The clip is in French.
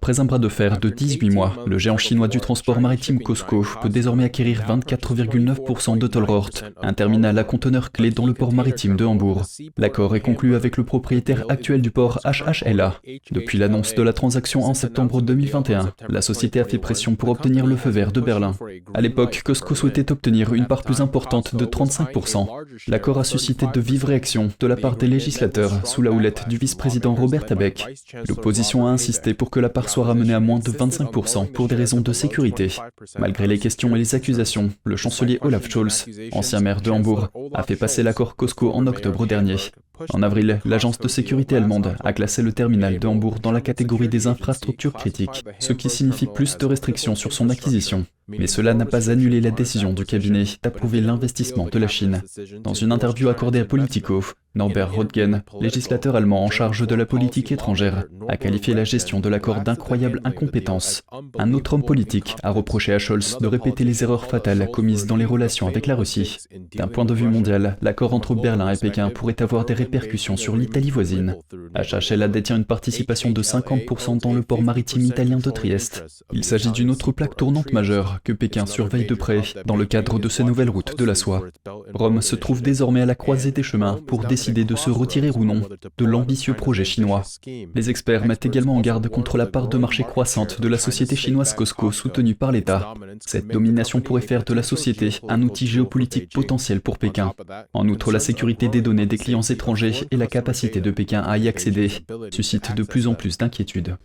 Après un bras de fer de 18 mois, le géant chinois du transport maritime COSCO peut désormais acquérir 24,9% de Tollrort, un terminal à conteneurs clé dans le port maritime de Hambourg. L'accord est conclu avec le propriétaire actuel du port HHLA. Depuis l'annonce de la transaction en septembre 2021, la société a fait pression pour obtenir le feu vert de Berlin. À l'époque, COSCO souhaitait obtenir une part plus importante de 35%. L'accord a suscité de vives réactions de la part des législateurs sous la houlette du vice-président Robert Habeck. L'opposition a insisté pour que la part soit ramenée à moins de 25% pour des raisons de sécurité. Malgré les questions et les accusations, le chancelier Olaf Scholz, ancien maire de Hambourg, a fait passer l'accord COSCO en octobre dernier. En avril, l'agence de sécurité allemande a classé le terminal de Hambourg dans la catégorie des infrastructures critiques, ce qui signifie plus de restrictions sur son acquisition. Mais cela n'a pas annulé la décision du cabinet d'approuver l'investissement de la Chine. Dans une interview accordée à Politico, Norbert Röttgen, législateur allemand en charge de la politique étrangère, a qualifié la gestion de l'accord d'incroyable incompétence. Un autre homme politique a reproché à Scholz de répéter les erreurs fatales commises dans les relations avec la Russie. D'un point de vue mondial, l'accord entre Berlin et Pékin pourrait avoir des répercussions sur l'Italie voisine. HHLA détient une participation de 50% dans le port maritime italien de Trieste. Il s'agit d'une autre plaque tournante majeure que Pékin surveille de près dans le cadre de ces nouvelles routes de la soie. Rome se trouve désormais à la croisée des chemins pour décider de se retirer ou non de l'ambitieux projet chinois. Les experts mettent également en garde contre la part de marché croissante de la société chinoise COSCO soutenue par l'État. Cette domination pourrait faire de la société un outil géopolitique potentiel pour Pékin. En outre, la sécurité des données des clients étrangers et la capacité de Pékin à y accéder suscitent de plus en plus d'inquiétudes.